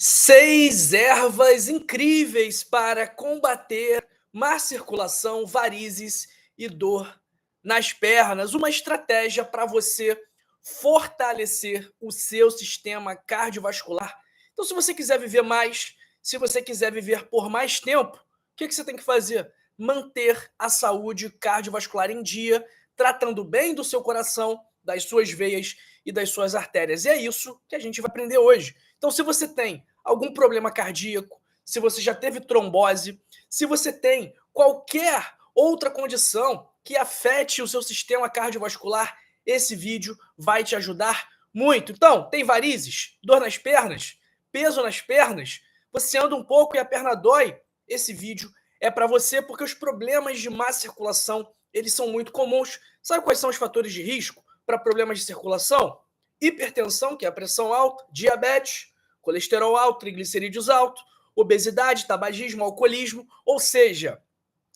6 ervas incríveis para combater má circulação, varizes e dor nas pernas. Uma estratégia para você fortalecer o seu sistema cardiovascular. Então, se você quiser viver mais, se você quiser viver por mais tempo, o que você tem que fazer? Manter a saúde cardiovascular em dia, tratando bem do seu coração, das suas veias e das suas artérias. E é isso que a gente vai aprender hoje. Então, se você tem algum problema cardíaco, se você já teve trombose, se você tem qualquer outra condição que afete o seu sistema cardiovascular, esse vídeo vai te ajudar muito. Então, tem varizes, dor nas pernas, peso nas pernas, você anda um pouco e a perna dói, esse vídeo é para você, porque os problemas de má circulação, eles são muito comuns. Sabe quais são os fatores de risco para problemas de circulação? Hipertensão, que é a pressão alta, diabetes, colesterol alto, triglicerídeos alto, obesidade, tabagismo, alcoolismo. Ou seja,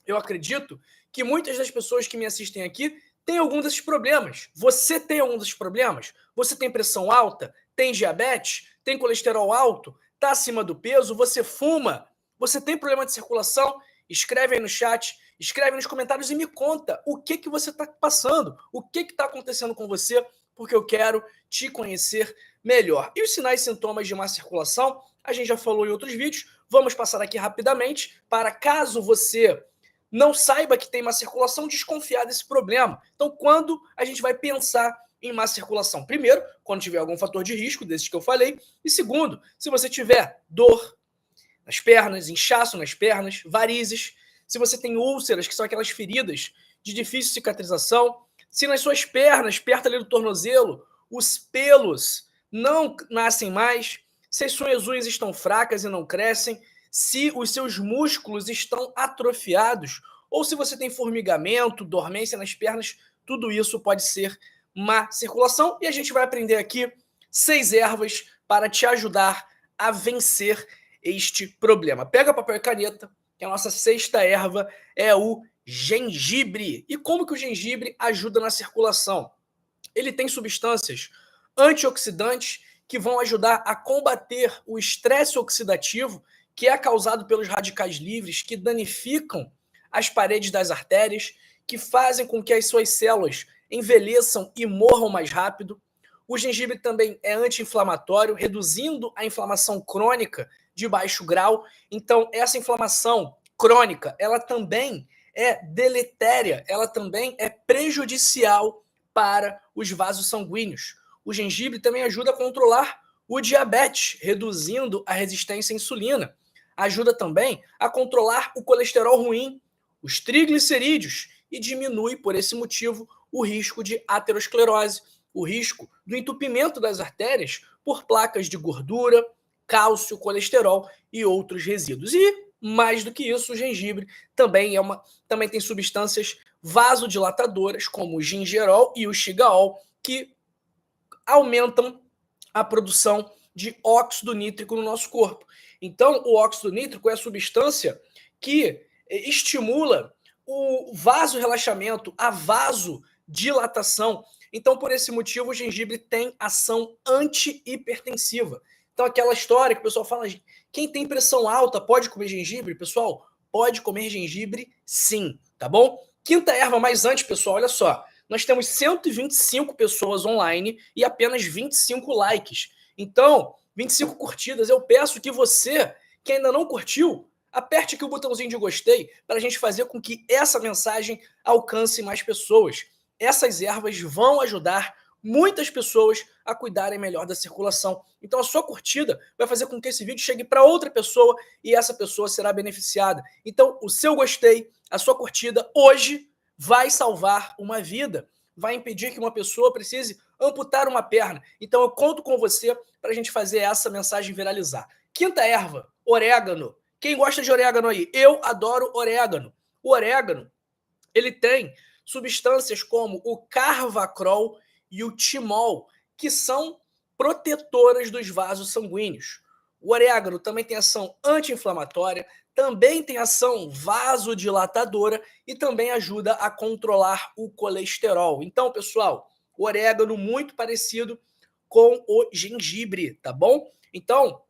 eu acredito que muitas das pessoas que me assistem aqui têm algum desses problemas. Você tem algum desses problemas? Você tem pressão alta? Tem diabetes? Tem colesterol alto? Está acima do peso? Você fuma? Você tem problema de circulação? Escreve aí no chat, escreve nos comentários e me conta o que você está passando, o que está acontecendo com você, porque eu quero te conhecer melhor. E os sinais e sintomas de má circulação, a gente já falou em outros vídeos, vamos passar aqui rapidamente para caso você não saiba que tem má circulação, desconfiar desse problema. Então, quando a gente vai pensar em má circulação? Primeiro, quando tiver algum fator de risco, desses que eu falei. E segundo, se você tiver dor nas pernas, inchaço nas pernas, varizes, se você tem úlceras, que são aquelas feridas de difícil cicatrização, se nas suas pernas, perto ali do tornozelo, os pelos não nascem mais, se as suas unhas estão fracas e não crescem, se os seus músculos estão atrofiados, ou se você tem formigamento, dormência nas pernas, tudo isso pode ser má circulação. E a gente vai aprender aqui 6 ervas para te ajudar a vencer este problema. Pega papel e caneta, que a nossa 6ª erva é o gengibre. E como que o gengibre ajuda na circulação? Ele tem substâncias antioxidantes que vão ajudar a combater o estresse oxidativo, que é causado pelos radicais livres, que danificam as paredes das artérias, que fazem com que as suas células envelheçam e morram mais rápido. O gengibre também é anti-inflamatório, reduzindo a inflamação crônica de baixo grau. Então, essa inflamação crônica, ela também é deletéria, ela também é prejudicial para os vasos sanguíneos. O gengibre também ajuda a controlar o diabetes, reduzindo a resistência à insulina. Ajuda também a controlar o colesterol ruim, os triglicerídeos e diminui, por esse motivo, o risco de aterosclerose, o risco do entupimento das artérias por placas de gordura, cálcio, colesterol e outros resíduos. E, mais do que isso, o gengibre também tem substâncias vasodilatadoras, como o gingerol e o xigaol, que aumentam a produção de óxido nítrico no nosso corpo. Então, o óxido nítrico é a substância que estimula o vasorelaxamento, a vasodilatação. Então, por esse motivo, o gengibre tem ação antihipertensiva. Então, aquela história que o pessoal fala, quem tem pressão alta pode comer gengibre? Pessoal, pode comer gengibre sim, tá bom? 5ª erva mais antes, pessoal, olha só. Nós temos 125 pessoas online e apenas 25 likes. Então, 25 curtidas. Eu peço que você, que ainda não curtiu, aperte aqui o botãozinho de gostei para a gente fazer com que essa mensagem alcance mais pessoas. Essas ervas vão ajudar muitas pessoas a cuidarem melhor da circulação. Então, a sua curtida vai fazer com que esse vídeo chegue para outra pessoa e essa pessoa será beneficiada. Então, o seu gostei, a sua curtida hoje vai salvar uma vida, vai impedir que uma pessoa precise amputar uma perna. Então, eu conto com você para a gente fazer essa mensagem viralizar. 5ª erva, orégano. Quem gosta de orégano aí? Eu adoro orégano. O orégano, ele tem substâncias como o carvacrol e o timol, que são protetoras dos vasos sanguíneos. O orégano também tem ação anti-inflamatória, também tem ação vasodilatadora e também ajuda a controlar o colesterol. Então, pessoal, o orégano muito parecido com o gengibre, tá bom? Então,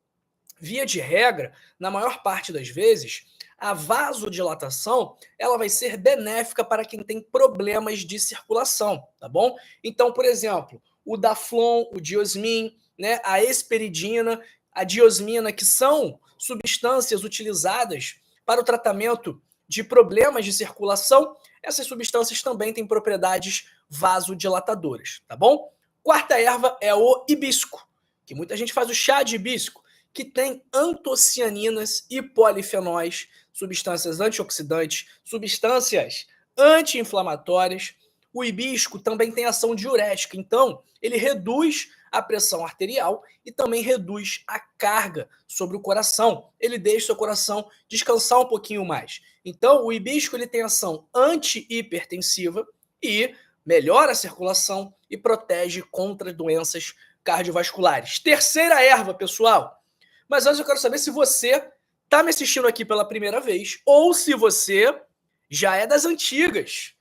via de regra, na maior parte das vezes, a vasodilatação ela vai ser benéfica para quem tem problemas de circulação, tá bom? Então, por exemplo, o Daflon, o Diosmin, né, a esperidina, a diosmina, que são substâncias utilizadas para o tratamento de problemas de circulação, essas substâncias também têm propriedades vasodilatadoras, tá bom? Quarta erva é o hibisco, que muita gente faz o chá de hibisco, que tem antocianinas e polifenóis, substâncias antioxidantes, substâncias anti-inflamatórias. O hibisco também tem ação diurética, então ele reduz a pressão arterial e também reduz a carga sobre o coração. Ele deixa o seu coração descansar um pouquinho mais. Então, o hibisco ele tem ação anti-hipertensiva e melhora a circulação e protege contra doenças cardiovasculares. Terceira erva, pessoal. Mas antes eu quero saber se você está me assistindo aqui pela primeira vez ou se você já é das antigas.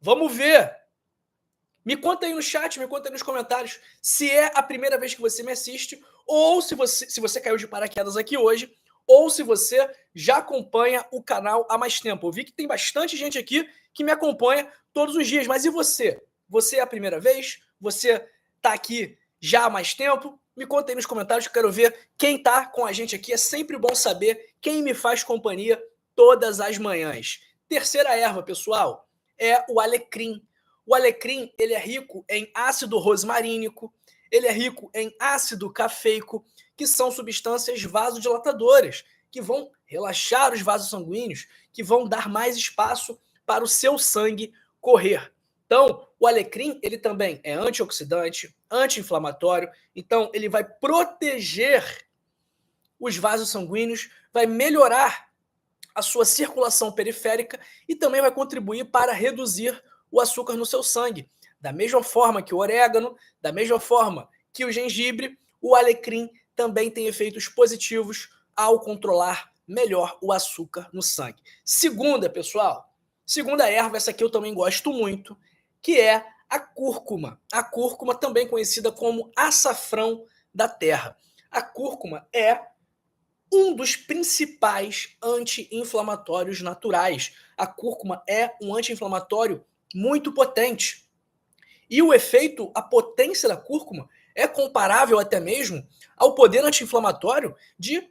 Vamos ver. Me conta aí no chat, me conta aí nos comentários se é a primeira vez que você me assiste ou se você caiu de paraquedas aqui hoje ou se você já acompanha o canal há mais tempo. Eu vi que tem bastante gente aqui que me acompanha todos os dias, mas e você? Você é a primeira vez? Você está aqui já há mais tempo? Me conta aí nos comentários que eu quero ver quem está com a gente aqui. É sempre bom saber quem me faz companhia todas as manhãs. Terceira erva, pessoal, é o alecrim. O alecrim ele é rico em ácido rosmarínico, ele é rico em ácido cafeico, que são substâncias vasodilatadoras, que vão relaxar os vasos sanguíneos, que vão dar mais espaço para o seu sangue correr. Então, o alecrim ele também é antioxidante, anti-inflamatório, então ele vai proteger os vasos sanguíneos, vai melhorar a sua circulação periférica e também vai contribuir para reduzir o açúcar no seu sangue. Da mesma forma que o orégano, da mesma forma que o gengibre, o alecrim também tem efeitos positivos ao controlar melhor o açúcar no sangue. Segunda, pessoal, segunda erva, essa aqui eu também gosto muito, que é a cúrcuma. A cúrcuma, também conhecida como açafrão da terra. A cúrcuma é um dos principais anti-inflamatórios naturais. A cúrcuma é um anti-inflamatório muito potente. E o efeito, a potência da cúrcuma é comparável até mesmo ao poder anti-inflamatório de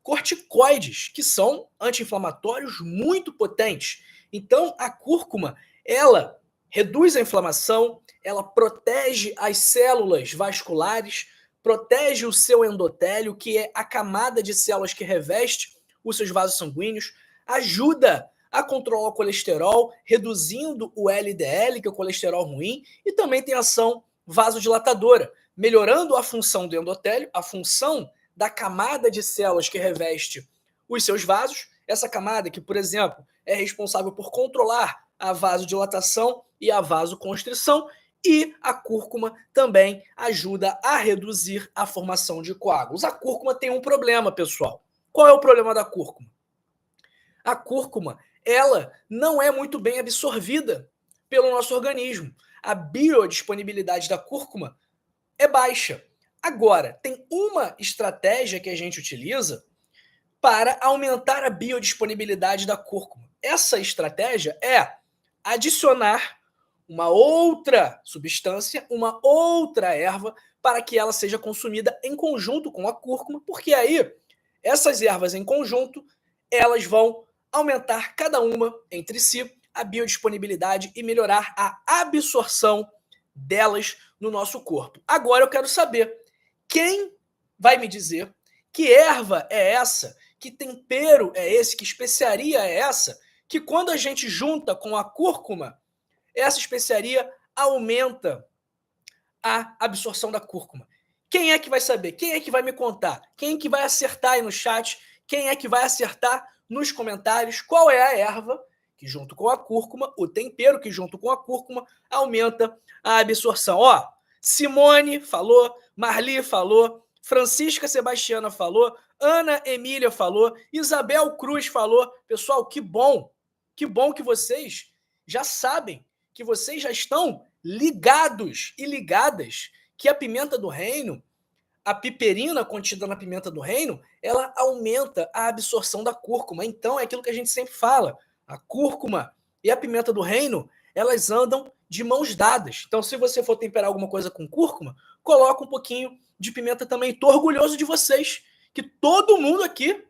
corticoides, que são anti-inflamatórios muito potentes. Então, a cúrcuma, ela reduz a inflamação, ela protege as células vasculares, protege o seu endotélio, que é a camada de células que reveste os seus vasos sanguíneos, ajuda a controlar o colesterol, reduzindo o LDL, que é o colesterol ruim, e também tem ação vasodilatadora, melhorando a função do endotélio, a função da camada de células que reveste os seus vasos, essa camada que, por exemplo, é responsável por controlar a vasodilatação e a vasoconstrição, e a cúrcuma também ajuda a reduzir a formação de coágulos. A cúrcuma tem um problema, pessoal. Qual é o problema da cúrcuma? A cúrcuma, ela não é muito bem absorvida pelo nosso organismo. A biodisponibilidade da cúrcuma é baixa. Agora, tem uma estratégia que a gente utiliza para aumentar a biodisponibilidade da cúrcuma. Essa estratégia é adicionar uma outra substância, uma outra erva, para que ela seja consumida em conjunto com a cúrcuma, porque aí essas ervas em conjunto, elas vão aumentar cada uma entre si a biodisponibilidade e melhorar a absorção delas no nosso corpo. Agora eu quero saber, quem vai me dizer que erva é essa, que tempero é esse, que especiaria é essa, que quando a gente junta com a cúrcuma, essa especiaria aumenta a absorção da cúrcuma. Quem é que vai saber? Quem é que vai me contar? Quem é que vai acertar aí no chat? Quem é que vai acertar nos comentários qual é a erva que junto com a cúrcuma, o tempero que junto com a cúrcuma aumenta a absorção? Ó, Simone falou, Marli falou, Francisca Sebastiana falou, Ana Emília falou, Isabel Cruz falou. Pessoal, que bom que vocês já sabem, que vocês já estão ligados e ligadas que a pimenta do reino a piperina contida na pimenta do reino, ela aumenta a absorção da cúrcuma. Então, é aquilo que a gente sempre fala. A cúrcuma e a pimenta do reino, elas andam de mãos dadas. Então, se você for temperar alguma coisa com cúrcuma, coloca um pouquinho de pimenta também. Estou orgulhoso de vocês, que todo mundo aqui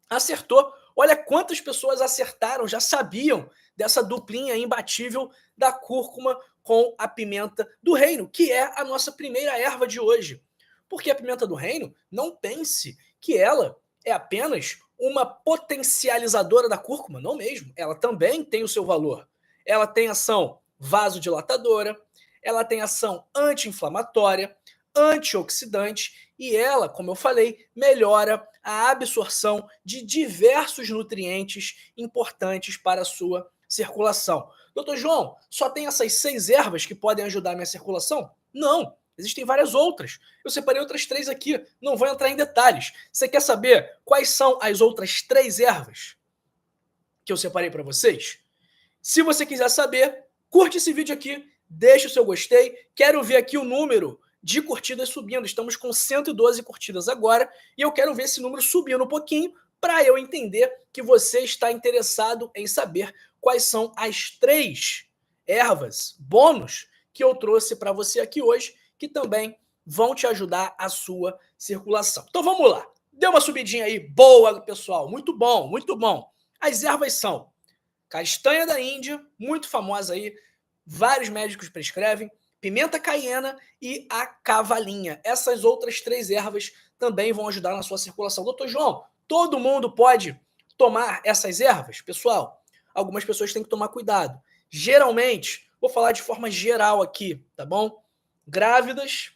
acertou. Olha quantas pessoas acertaram, já sabiam dessa duplinha imbatível da cúrcuma com a pimenta do reino, que é a nossa primeira erva de hoje. Porque a pimenta do reino, não pense que ela é apenas uma potencializadora da cúrcuma, não mesmo. Ela também tem o seu valor. Ela tem ação vasodilatadora, ela tem ação anti-inflamatória, antioxidante e ela, como eu falei, melhora a absorção de diversos nutrientes importantes para a sua circulação. Doutor João, só tem essas 6 ervas que podem ajudar a minha circulação? Não, existem várias outras. Eu separei outras 3 aqui, não vou entrar em detalhes. Você quer saber quais são as outras 3 ervas que eu separei para vocês? Se você quiser saber, curte esse vídeo aqui, deixa o seu gostei. Quero ver aqui o número de curtidas subindo. Estamos com 112 curtidas agora e eu quero ver esse número subindo um pouquinho para eu entender que você está interessado em saber quais são as 3 ervas bônus que eu trouxe para você aqui hoje, que também vão te ajudar a sua circulação. Então vamos lá. Deu uma subidinha aí. Boa, pessoal. Muito bom, muito bom. As ervas são castanha da Índia, muito famosa aí, vários médicos prescrevem, pimenta caiena e a cavalinha. Essas outras 3 ervas também vão ajudar na sua circulação. Doutor João, todo mundo pode tomar essas ervas? Pessoal, algumas pessoas têm que tomar cuidado. Geralmente, vou falar de forma geral aqui, tá bom? Grávidas,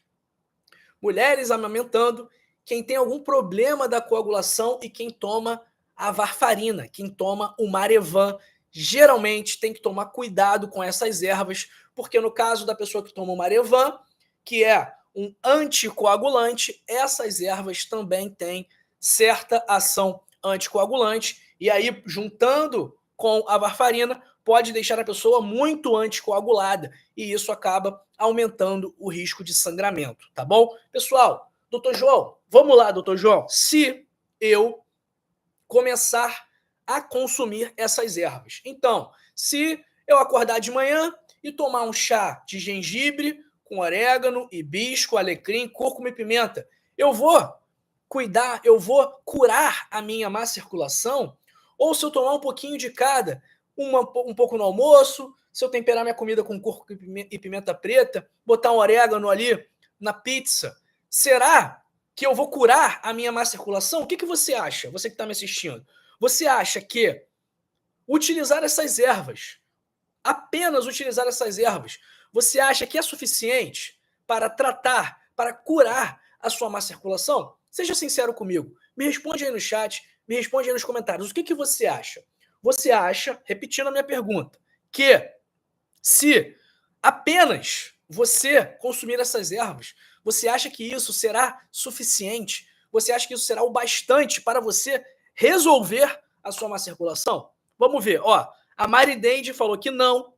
mulheres amamentando, quem tem algum problema da coagulação e quem toma a varfarina, quem toma o Marevan, geralmente tem que tomar cuidado com essas ervas, porque no caso da pessoa que toma o Marevan, que é um anticoagulante, essas ervas também têm certa ação anticoagulante, e aí, juntando com a varfarina, pode deixar a pessoa muito anticoagulada, e isso acaba aumentando o risco de sangramento, tá bom? Pessoal, doutor João, vamos lá, doutor João. Se eu começar a consumir essas ervas. Então, se eu acordar de manhã e tomar um chá de gengibre com orégano, hibisco, alecrim, cúrcuma e pimenta, eu vou cuidar, eu vou curar a minha má circulação? Ou se eu tomar um pouquinho de cada, um pouco no almoço, se eu temperar minha comida com cúrcuma e pimenta preta, botar um orégano ali na pizza, será que eu vou curar a minha má circulação? O que você acha, você que está me assistindo? Você acha que utilizar essas ervas, apenas utilizar essas ervas, você acha que é suficiente para tratar, para curar a sua má circulação? Seja sincero comigo. Me responde aí no chat, me responde aí nos comentários. O que você acha? Você acha, repetindo a minha pergunta, que se apenas você consumir essas ervas, você acha que isso será suficiente? Você acha que isso será o bastante para você resolver a sua má circulação? Vamos ver. Ó, a Marideide falou que não.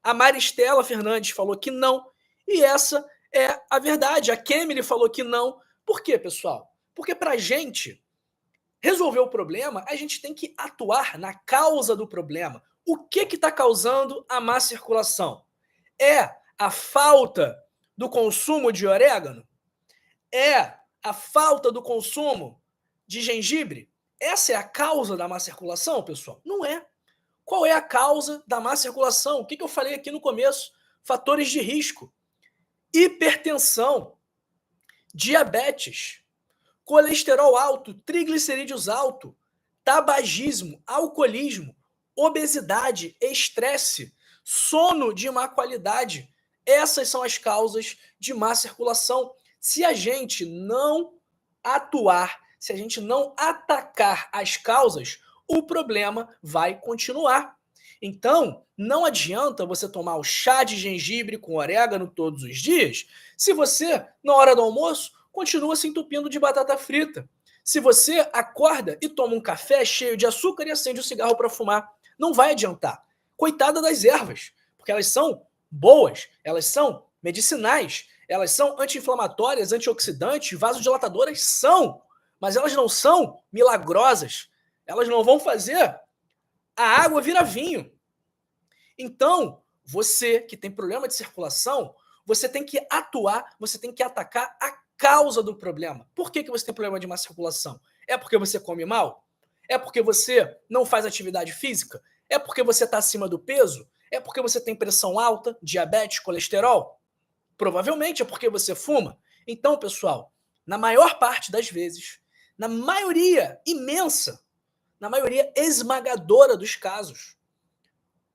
A Maristela Fernandes falou que não. E essa é a verdade. A Kemily falou que não. Por quê, pessoal? Porque para a gente resolver o problema, a gente tem que atuar na causa do problema. O que está causando a má circulação? É a falta do consumo de orégano? É a falta do consumo de gengibre? Essa é a causa da má circulação, pessoal? Não é. Qual é a causa da má circulação? O que eu falei aqui no começo? Fatores de risco: hipertensão, diabetes, colesterol alto, triglicerídeos alto, tabagismo, alcoolismo, obesidade, estresse, sono de má qualidade. Essas são as causas de má circulação. Se a gente não atuar, se a gente não atacar as causas, o problema vai continuar. Então, não adianta você tomar o chá de gengibre com orégano todos os dias, se você, na hora do almoço, continua se entupindo de batata frita. Se você acorda e toma um café cheio de açúcar e acende o cigarro para fumar, não vai adiantar. Coitada das ervas, porque elas são boas, elas são medicinais, Elas são anti-inflamatórias, antioxidantes, vasodilatadoras? São, mas elas não são milagrosas. Elas não vão fazer a água virar vinho. Então, você que tem problema de circulação, você tem que atuar, você tem que atacar a causa do problema. Por que você tem problema de má circulação? É porque você come mal? É porque você não faz atividade física? É porque você está acima do peso? É porque você tem pressão alta, diabetes, colesterol? Provavelmente é porque você fuma. Então, pessoal, na maior parte das vezes, na maioria imensa, na maioria esmagadora dos casos,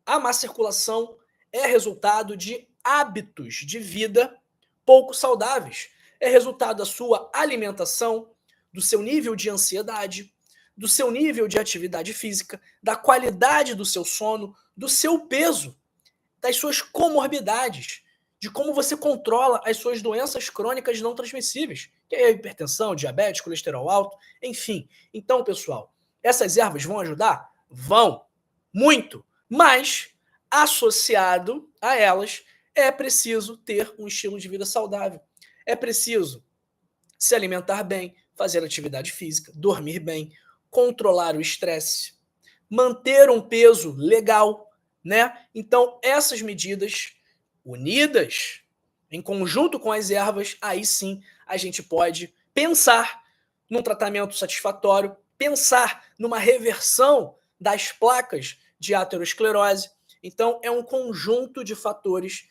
a má circulação é resultado de hábitos de vida pouco saudáveis. É resultado da sua alimentação, do seu nível de ansiedade, do seu nível de atividade física, da qualidade do seu sono, do seu peso, das suas comorbidades, de como você controla as suas doenças crônicas não transmissíveis, que é a hipertensão, diabetes, colesterol alto, enfim. Então, pessoal, essas ervas vão ajudar? Vão, muito, mas associado a elas é preciso ter um estilo de vida saudável. É preciso se alimentar bem, fazer atividade física, dormir bem, controlar o estresse, manter um peso legal, né? Então, essas medidas unidas, em conjunto com as ervas, aí sim a gente pode pensar num tratamento satisfatório, pensar numa reversão das placas de aterosclerose. Então, é um conjunto de fatores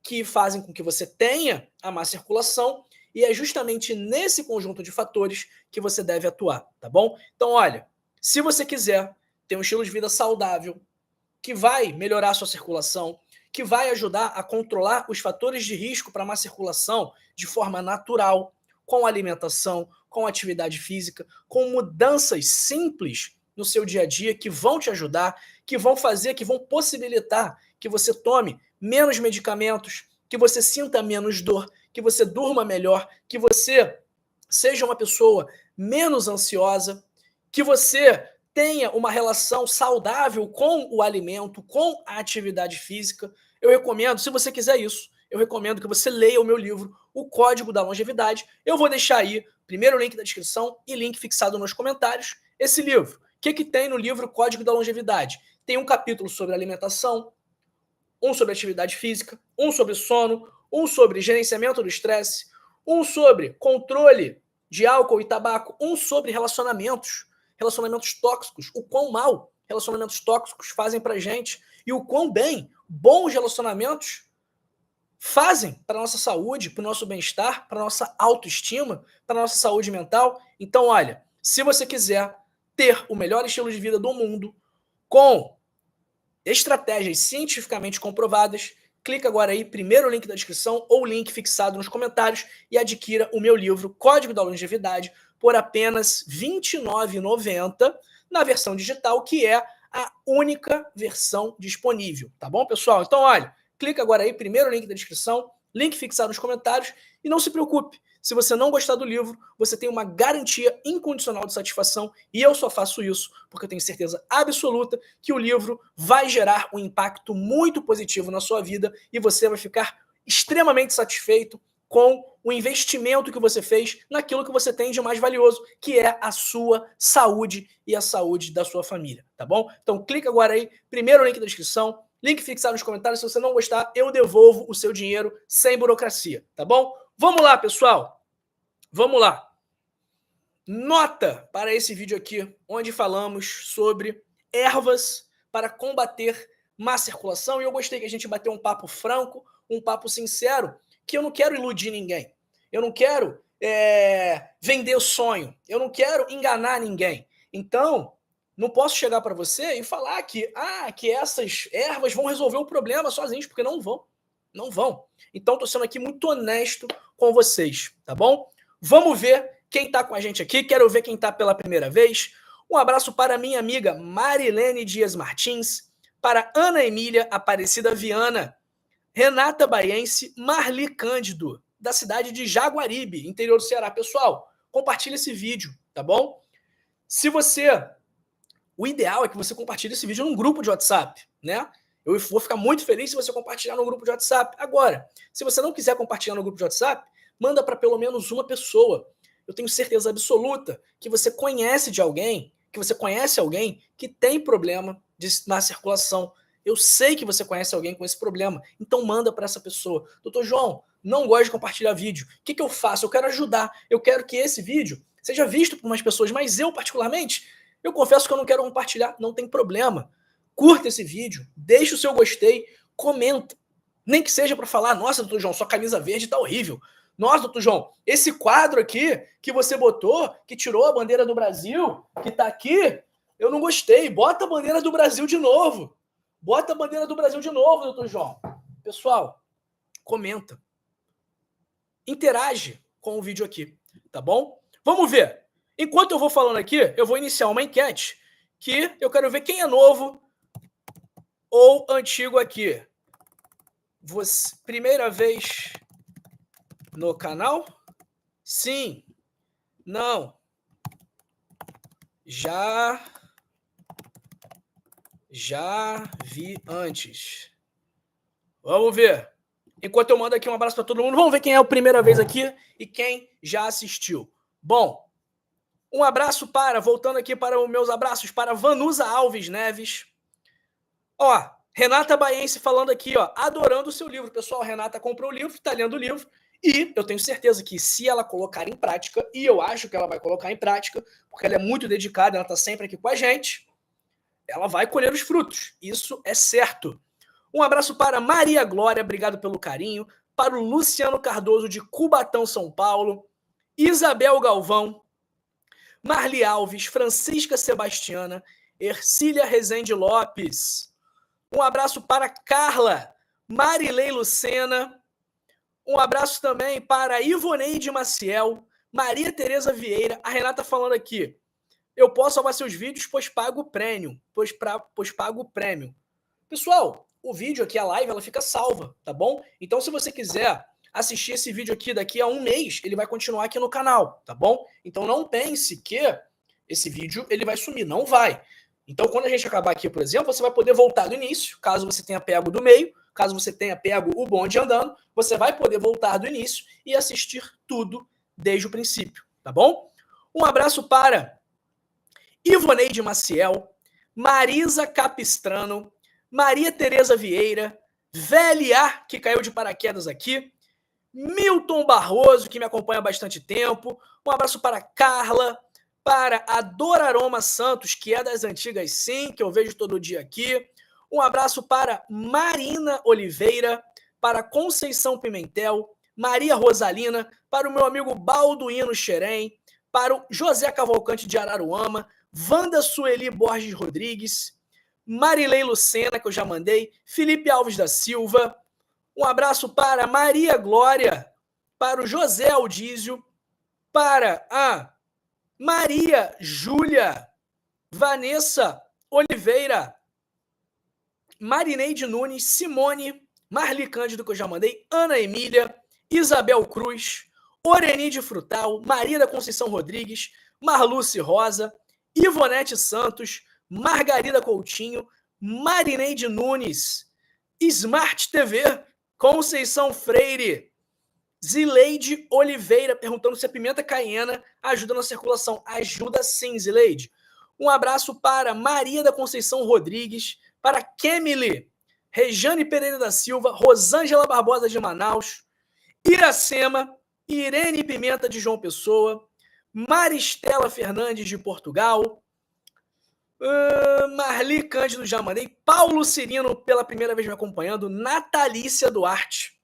que fazem com que você tenha a má circulação e é justamente nesse conjunto de fatores que você deve atuar, tá bom? Então, olha, se você quiser ter um estilo de vida saudável, que vai melhorar a sua circulação, que vai ajudar a controlar os fatores de risco para má circulação de forma natural, com alimentação, com atividade física, com mudanças simples no seu dia a dia que vão te ajudar, que vão fazer, que vão possibilitar que você tome menos medicamentos, que você sinta menos dor, que você durma melhor, que você seja uma pessoa menos ansiosa, que você tenha uma relação saudável com o alimento, com a atividade física. Eu recomendo, se você quiser isso, eu recomendo que você leia o meu livro, O Código da Longevidade. Eu vou deixar aí, primeiro link da descrição e link fixado nos comentários, esse livro. O que tem no livro Código da Longevidade? Tem um capítulo sobre alimentação, um sobre atividade física, um sobre sono, um sobre gerenciamento do estresse, um sobre controle de álcool e tabaco, um sobre relacionamentos tóxicos, o quão mal relacionamentos tóxicos fazem pra gente e o quão bem bons relacionamentos fazem para nossa saúde, para o nosso bem-estar, para nossa autoestima, para nossa saúde mental. Então, olha, se você quiser ter o melhor estilo de vida do mundo com estratégias cientificamente comprovadas, clica agora aí, primeiro link da descrição ou link fixado nos comentários e adquira o meu livro Código da Longevidade por apenas R$ 29,90 na versão digital, que é a única versão disponível, tá bom, pessoal? Então, olha, clica agora aí, primeiro link da descrição, link fixado nos comentários e não se preocupe, se você não gostar do livro, você tem uma garantia incondicional de satisfação e eu só faço isso porque eu tenho certeza absoluta que o livro vai gerar um impacto muito positivo na sua vida e você vai ficar extremamente satisfeito com o investimento que você fez naquilo que você tem de mais valioso, que é a sua saúde e a saúde da sua família, tá bom? Então clica agora aí, primeiro link da descrição, link fixado nos comentários. Se você não gostar, eu devolvo o seu dinheiro sem burocracia, tá bom? Vamos lá, pessoal. Vamos lá. Nota para esse vídeo aqui, onde falamos sobre ervas para combater má circulação. E eu gostei que a gente bateu um papo franco, um papo sincero, que eu não quero iludir ninguém. Eu não quero vender o sonho. Eu não quero enganar ninguém. Então, não posso chegar para você e falar que essas ervas vão resolver o problema sozinhos, porque não vão. Não vão. Então, estou sendo aqui muito honesto com vocês, tá bom? Vamos ver quem está com a gente aqui. Quero ver quem está pela primeira vez. Um abraço para minha amiga Marilene Dias Martins, para Ana Emília Aparecida Viana, Renata Baiense, Marli Cândido, da cidade de Jaguaribe, interior do Ceará. Pessoal, compartilhe esse vídeo, tá bom? O ideal é que você compartilhe esse vídeo num grupo de WhatsApp, né? Eu vou ficar muito feliz se você compartilhar no grupo de WhatsApp. Agora, se você não quiser compartilhar no grupo de WhatsApp, manda para pelo menos uma pessoa. Eu tenho certeza absoluta que você conhece de alguém, que você conhece alguém que tem problema na circulação. Eu sei que você conhece alguém com esse problema, então manda para essa pessoa. Doutor João, não gosto de compartilhar vídeo. O que eu faço? Eu quero ajudar. Eu quero que esse vídeo seja visto por mais pessoas, mas eu, particularmente, eu confesso que eu não quero compartilhar. Não tem problema. Curta esse vídeo, deixa o seu gostei, comenta. Nem que seja para falar, nossa, doutor João, sua camisa verde tá horrível. Nossa, doutor João, esse quadro aqui que você botou, que tirou a bandeira do Brasil, que tá aqui, eu não gostei. Bota a bandeira do Brasil de novo. Bota a bandeira do Brasil de novo, doutor João. Pessoal, comenta. Interage com o vídeo aqui, tá bom? Vamos ver. Enquanto eu vou falando aqui, eu vou iniciar uma enquete que eu quero ver quem é novo ou antigo aqui. Você, primeira vez no canal? Sim. Não. Já vi antes. Vamos ver. Enquanto eu mando aqui um abraço para todo mundo, vamos ver quem é a primeira vez aqui e quem já assistiu. Bom, um abraço voltando aqui para os meus abraços, para Vanusa Alves Neves. Ó, Renata Baense falando aqui, ó, adorando o seu livro. Pessoal, Renata comprou o livro, está lendo o livro, e eu tenho certeza que se ela colocar em prática, e eu acho que ela vai colocar em prática, porque ela é muito dedicada, ela está sempre aqui com a gente, ela vai colher os frutos. Isso é certo. Um abraço para Maria Glória, obrigado pelo carinho. Para o Luciano Cardoso, de Cubatão, São Paulo. Isabel Galvão. Marli Alves, Francisca Sebastiana, Ercília Rezende Lopes. Um abraço para Carla, Marilei Lucena. Um abraço também para Ivoneide Maciel, Maria Tereza Vieira. A Renata falando aqui. Eu posso salvar seus vídeos, pois pago o prêmio. Pois pago o prêmio. Pessoal, o vídeo aqui, a live, ela fica salva, tá bom? Então, se você quiser assistir esse vídeo aqui daqui a um mês, ele vai continuar aqui no canal, tá bom? Então, não pense que esse vídeo ele vai sumir, não vai. Então, quando a gente acabar aqui, por exemplo, você vai poder voltar do início, caso você tenha pego do meio, caso você tenha pego o bonde andando, você vai poder voltar do início e assistir tudo desde o princípio, tá bom? Um abraço para Ivoneide Maciel, Marisa Capistrano, Maria Tereza Vieira, VLA, que caiu de paraquedas aqui, Milton Barroso, que me acompanha há bastante tempo, um abraço para Carla, para a Doraroma Santos, que é das antigas sim, que eu vejo todo dia aqui, um abraço para Marina Oliveira, para Conceição Pimentel, Maria Rosalina, para o meu amigo Balduino Xerém, para o José Cavalcante de Araruama, Wanda Sueli Borges Rodrigues, Marilei Lucena, que eu já mandei, Felipe Alves da Silva, um abraço para Maria Glória, para o José Aldísio, para a Maria Júlia, Vanessa Oliveira, Marineide Nunes, Simone, Marli Cândido, que eu já mandei, Ana Emília, Isabel Cruz, Orenide Frutal, Maria da Conceição Rodrigues, Marluce Rosa, Ivonete Santos, Margarida Coutinho, Marineide Nunes, Smart TV, Conceição Freire, Zileide Oliveira, perguntando se a pimenta caiena ajuda na circulação. Ajuda sim, Zileide. Um abraço para Maria da Conceição Rodrigues, para Kemily, Rejane Pereira da Silva, Rosângela Barbosa de Manaus, Iracema, Irene Pimenta de João Pessoa, Maristela Fernandes de Portugal, Marli Cândido já mandei, Paulo Cirino pela primeira vez me acompanhando, Natalícia Duarte,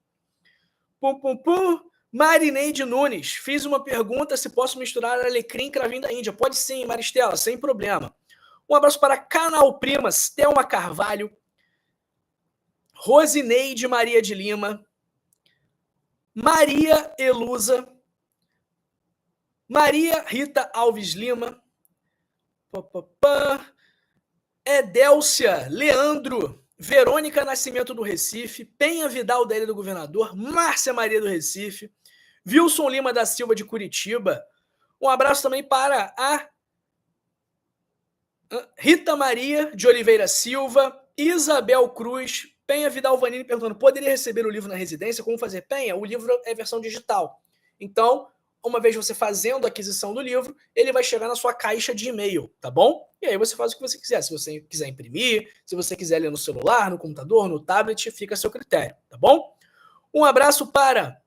Marineide Nunes, fiz uma pergunta se posso misturar alecrim e cravinho da Índia. Pode sim, Maristela, sem problema. Um abraço para Canal Primas, Thelma Carvalho, Rosineide Maria de Lima, Maria Elusa, Maria Rita Alves Lima, Edélcia Leandro, Verônica Nascimento do Recife, Penha Vidal da Ilha do Governador, Márcia Maria do Recife, Wilson Lima da Silva de Curitiba. Um abraço também para a Rita Maria de Oliveira Silva, Isabel Cruz, Penha Vidal Vanini perguntando, poderia receber o livro na residência? Como fazer? Penha, o livro é versão digital. Então, uma vez você fazendo a aquisição do livro, ele vai chegar na sua caixa de e-mail, tá bom? E aí você faz o que você quiser. Se você quiser imprimir, se você quiser ler no celular, no computador, no tablet, fica a seu critério, tá bom? Um abraço para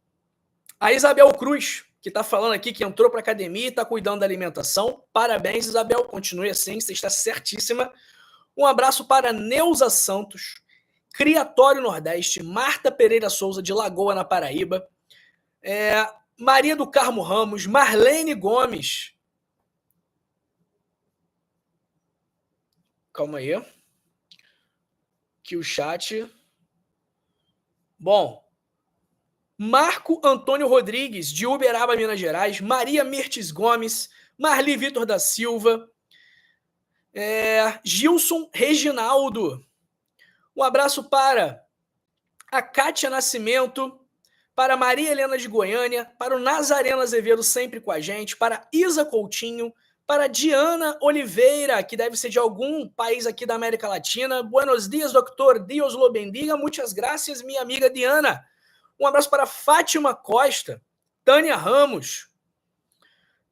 a Isabel Cruz, que está falando aqui que entrou para a academia e está cuidando da alimentação. Parabéns, Isabel. Continue assim, você está certíssima. Um abraço para Neuza Santos, Criatório Nordeste, Marta Pereira Souza, de Lagoa, na Paraíba, Maria do Carmo Ramos, Marlene Gomes. Calma aí. Que o chat... Bom, Marco Antônio Rodrigues, de Uberaba, Minas Gerais, Maria Mirtes Gomes, Marli Vitor da Silva, Gilson Reginaldo. Um abraço para a Kátia Nascimento, para Maria Helena de Goiânia, para o Nazareno Azevedo sempre com a gente, para Isa Coutinho, para Diana Oliveira, que deve ser de algum país aqui da América Latina. Buenos dias, doutor. Dios lo bendiga. Muitas gracias, minha amiga Diana. Um abraço para Fátima Costa, Tânia Ramos,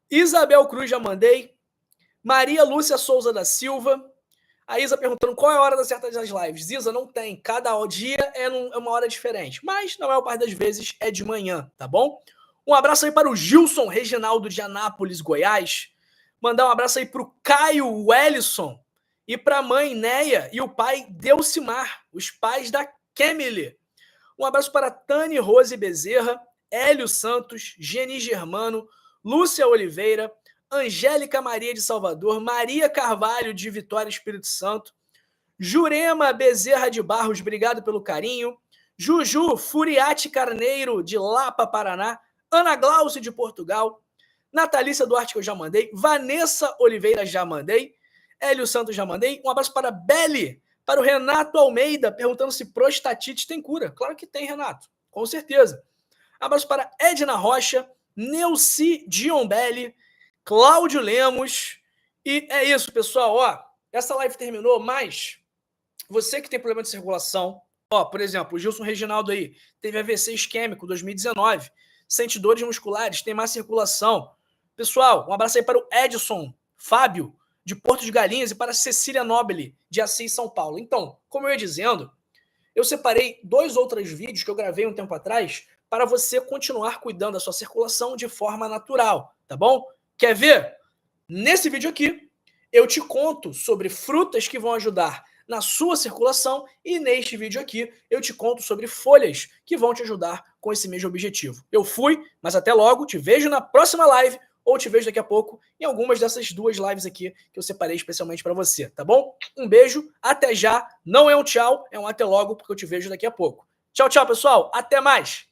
Isabel Cruz, já mandei, Maria Lúcia Souza da Silva, a Isa perguntando qual é a hora das certas das lives. Isa, não tem, cada dia é uma hora diferente, mas na maior parte das vezes é de manhã, tá bom? Um abraço aí para o Gilson Reginaldo de Anápolis, Goiás, mandar um abraço aí para o Caio Wellison e para a mãe Neia e o pai Delcimar, os pais da Kemily. Um abraço para Tani Rose Bezerra, Hélio Santos, Geni Germano, Lúcia Oliveira, Angélica Maria de Salvador, Maria Carvalho de Vitória, Espírito Santo, Jurema Bezerra de Barros, obrigado pelo carinho, Juju Furiati Carneiro, de Lapa, Paraná, Ana Glauce de Portugal, Natalícia Duarte, que eu já mandei, Vanessa Oliveira, já mandei, Hélio Santos, já mandei, um abraço para Beli, para o Renato Almeida, perguntando se prostatite tem cura. Claro que tem, Renato, com certeza. Abraço para Edna Rocha, Neuci Diombelli, Cláudio Lemos. E é isso, pessoal. Ó, essa live terminou, mas você que tem problema de circulação, ó, por exemplo, o Gilson Reginaldo aí, teve AVC isquêmico 2019, sente dores musculares, tem má circulação. Pessoal, um abraço aí para o Edson Fábio, de Porto de Galinhas, e para Cecília Nobile, de Assis, São Paulo. Então, como eu ia dizendo, eu separei 2 outros vídeos que eu gravei um tempo atrás para você continuar cuidando da sua circulação de forma natural, tá bom? Quer ver? Nesse vídeo aqui, eu te conto sobre frutas que vão ajudar na sua circulação e neste vídeo aqui, eu te conto sobre folhas que vão te ajudar com esse mesmo objetivo. Eu fui, mas até logo, te vejo na próxima live ou te vejo daqui a pouco em algumas dessas 2 lives aqui que eu separei especialmente para você, tá bom? Um beijo, até já. Não é um tchau, é um até logo, porque eu te vejo daqui a pouco. Tchau, tchau, pessoal. Até mais.